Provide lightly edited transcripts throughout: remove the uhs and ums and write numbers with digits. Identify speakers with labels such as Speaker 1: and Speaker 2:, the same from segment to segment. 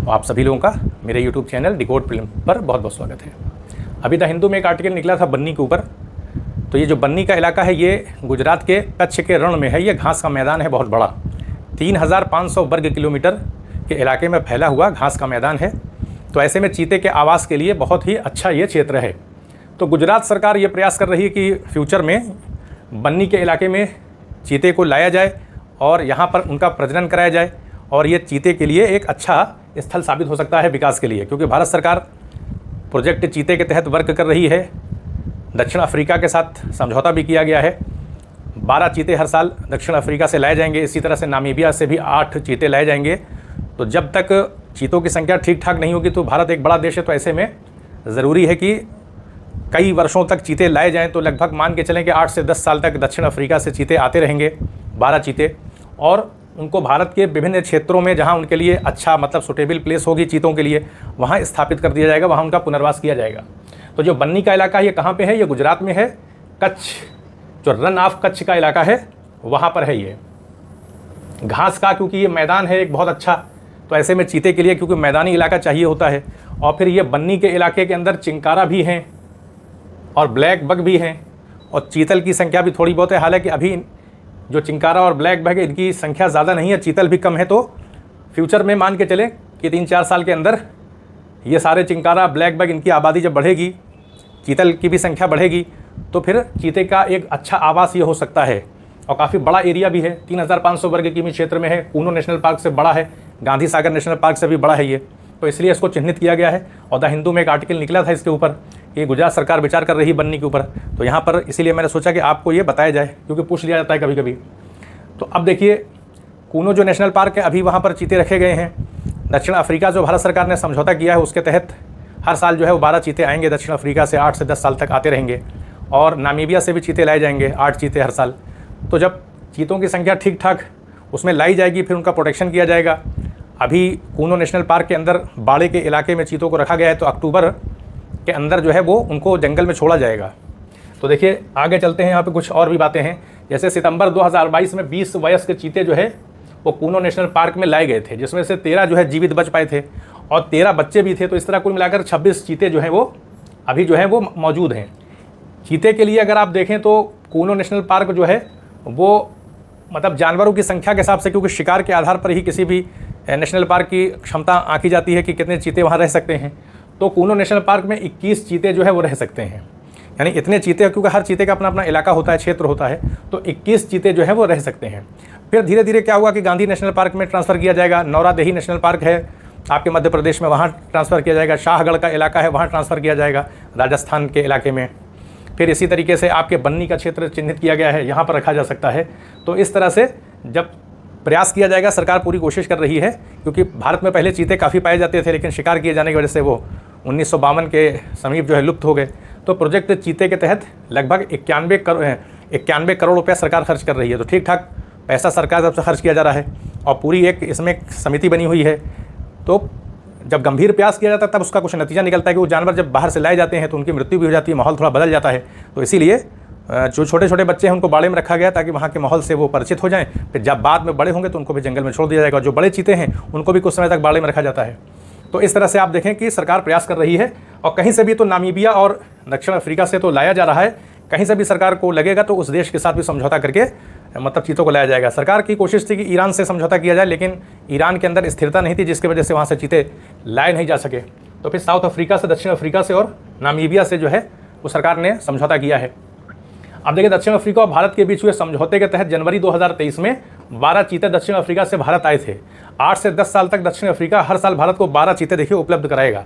Speaker 1: आप सभी लोगों का मेरे यूट्यूब चैनल डिकोड फिल्म पर बहुत बहुत स्वागत है। अभी द हिंदू में एक आर्टिकल निकला था बन्नी के ऊपर। तो ये जो बन्नी का इलाका है ये गुजरात के कच्छ के रण में है। ये घास का मैदान है बहुत बड़ा, 3500 वर्ग किलोमीटर के इलाके में फैला हुआ घास का मैदान है। तो ऐसे में चीते के आवास के लिए बहुत ही अच्छा ये क्षेत्र है। तो गुजरात सरकार ये प्रयास कर रही है कि फ्यूचर में बन्नी के इलाके में चीते को लाया जाए और यहाँ पर उनका प्रजनन कराया जाए, और ये चीते के लिए एक अच्छा स्थल साबित हो सकता है विकास के लिए, क्योंकि भारत सरकार प्रोजेक्ट चीते के तहत वर्क कर रही है। दक्षिण अफ्रीका के साथ समझौता भी किया गया है। 12 चीते हर साल दक्षिण अफ्रीका से लाए जाएंगे। इसी तरह से नामीबिया से भी 8 चीते लाए जाएंगे। तो जब तक चीतों की संख्या ठीक ठाक नहीं होगी तो भारत एक बड़ा देश है, तो ऐसे में ज़रूरी है कि कई वर्षों तक चीते लाए जाएँ। तो लगभग मान के चलें कि 8 से 10 साल तक दक्षिण अफ्रीका से चीते आते रहेंगे, 12 चीते, और उनको भारत के विभिन्न क्षेत्रों में जहां उनके लिए अच्छा मतलब सुटेबल प्लेस होगी चीतों के लिए, वहां स्थापित कर दिया जाएगा, वहां उनका पुनर्वास किया जाएगा। तो जो बन्नी का इलाका ये कहाँ पे है? ये गुजरात में है। कच्छ, जो रन ऑफ कच्छ का इलाका है वहाँ पर है ये घास का, क्योंकि ये मैदान है एक बहुत अच्छा। तो ऐसे में चीते के लिए क्योंकि मैदानी इलाका चाहिए होता है। और फिर ये बन्नी के इलाके के अंदर चिंकारा भी हैं और ब्लैक बग भी हैं, और चीतल की संख्या भी थोड़ी बहुत है। हालांकि अभी जो चिंकारा और ब्लैक बग इनकी संख्या ज़्यादा नहीं है, चीतल भी कम है। तो फ्यूचर में मान के चलें कि 3-4 साल के अंदर ये सारे चिंकारा, ब्लैक बग, इनकी आबादी जब बढ़ेगी, चीतल की भी संख्या बढ़ेगी, तो फिर चीते का एक अच्छा आवास ये हो सकता है। और काफ़ी बड़ा एरिया भी है, 3500 वर्ग किमी क्षेत्र में है। कूनो नेशनल पार्क से बड़ा है, गांधी सागर नेशनल पार्क से भी बड़ा है ये। तो इसलिए इसको चिन्हित किया गया है। और द हिंदू में एक आर्टिकल निकला था इसके ऊपर कि गुजरात सरकार विचार कर रही है बन्नी के ऊपर। तो यहाँ पर इसीलिए मैंने सोचा कि आपको ये बताया जाए, क्योंकि पूछ लिया जाता है कभी कभी। तो अब देखिए, कूनो जो नेशनल पार्क है अभी वहाँ पर चीते रखे गए हैं। दक्षिण अफ्रीका जो भारत सरकार ने समझौता किया है उसके तहत हर साल जो है वो 12 चीते आएंगे दक्षिण अफ्रीका से, 8 से 10 साल तक आते रहेंगे। और नामीबिया से भी चीते लाए जाएंगे, 8 चीते हर साल। तो जब चीतों की संख्या ठीक ठाक उसमें लाई जाएगी, फिर उनका प्रोटेक्शन किया जाएगा। अभी कूनो नेशनल पार्क के अंदर बाड़े के इलाके में चीतों को रखा गया है, तो अक्टूबर के अंदर जो है वो उनको जंगल में छोड़ा जाएगा। तो देखिए आगे चलते हैं, यहाँ पे कुछ और भी बातें हैं। जैसे सितंबर 2022 में 20 वयस्क चीते जो है वो कूनो नेशनल पार्क में लाए गए थे, जिसमें से 13 जो है जीवित बच पाए थे और 13 बच्चे भी थे। तो इस तरह कुल मिलाकर 26 चीते जो हैं वो अभी जो है वो मौजूद हैं। चीते के लिए अगर आप देखें तो कूनो नेशनल पार्क जो है वो मतलब जानवरों की संख्या के हिसाब से, क्योंकि शिकार के आधार पर ही किसी भी नेशनल पार्क की क्षमता आंकी जाती है कि कितने चीते वहाँ रह सकते हैं। तो कूनो नेशनल पार्क में 21 चीते जो है वो रह सकते हैं, यानी इतने चीते, क्योंकि हर चीते का अपना अपना इलाका होता है, क्षेत्र होता है। तो 21 चीते जो है वो रह सकते हैं। फिर धीरे धीरे क्या हुआ कि गांधी नेशनल पार्क में ट्रांसफ़र किया जाएगा। नौरादेही नेशनल पार्क है आपके मध्य प्रदेश में, वहाँ ट्रांसफ़र किया जाएगा। शाहगढ़ का इलाका है, वहाँ ट्रांसफ़र किया जाएगा राजस्थान के इलाके में। फिर इसी तरीके से आपके बन्नी का क्षेत्र चिन्हित किया गया है, यहाँ पर रखा जा सकता है। तो इस तरह से जब प्रयास किया जाएगा, सरकार पूरी कोशिश कर रही है, क्योंकि भारत में पहले चीते काफ़ी पाए जाते थे, लेकिन शिकार किए जाने की वजह से वो 1952 के समीप जो है लुप्त हो गए। तो प्रोजेक्ट चीते के तहत लगभग 91 करोड़ रुपया सरकार खर्च कर रही है। तो ठीक ठाक पैसा सरकार तरफ से खर्च किया जा रहा है, और पूरी एक इसमें समिति बनी हुई है। तो जब गंभीर प्रयास किया जाता है तब उसका कुछ नतीजा निकलता है कि वो जानवर जब बाहर से लाए जाते हैं तो उनकी मृत्यु भी हो जाती है, माहौल थोड़ा बदल जाता है। तो इसीलिए जो छोटे छोटे बच्चे हैं उनको बाड़े में रखा गया ताकि वहाँ के माहौल से वो परिचित हो जाएं। फिर जब बाद में बड़े होंगे तो उनको भी जंगल में छोड़ दिया जाएगा। जो बड़े चीते हैं उनको भी कुछ समय तक बाड़े में रखा जाता है। तो इस तरह से आप देखें कि सरकार प्रयास कर रही है। और कहीं से भी तो नामीबिया और दक्षिण अफ्रीका से तो लाया जा रहा है, कहीं से भी सरकार को लगेगा तो उस देश के साथ भी समझौता करके मतलब चीतों को लाया जाएगा। सरकार की कोशिश थी कि ईरान से समझौता किया जाए, लेकिन ईरान के अंदर स्थिरता नहीं थी, जिसकी वजह से वहाँ से चीते लाए नहीं जा सके। तो फिर साउथ अफ्रीका से, दक्षिण अफ्रीका से और नामीबिया से जो है वो सरकार ने समझौता किया है। अब देखिए, दक्षिण अफ्रीका और भारत के बीच हुए समझौते के तहत जनवरी 2023 में 12 चीते दक्षिण अफ्रीका से भारत आए थे। 8 से 10 साल तक दक्षिण अफ्रीका हर साल भारत को 12 चीते देखिए उपलब्ध कराएगा।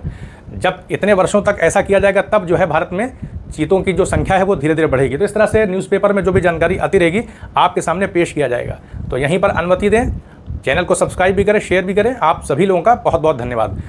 Speaker 1: जब इतने वर्षों तक ऐसा किया जाएगा तब जो है भारत में चीतों की जो संख्या है वो धीरे धीरे बढ़ेगी। तो इस तरह से न्यूज़पेपर में जो भी जानकारी आती रहेगी आपके सामने पेश किया जाएगा। तो यहीं पर अनुमति दें, चैनल को सब्सक्राइब भी करें, शेयर भी करें। आप सभी लोगों का बहुत बहुत धन्यवाद।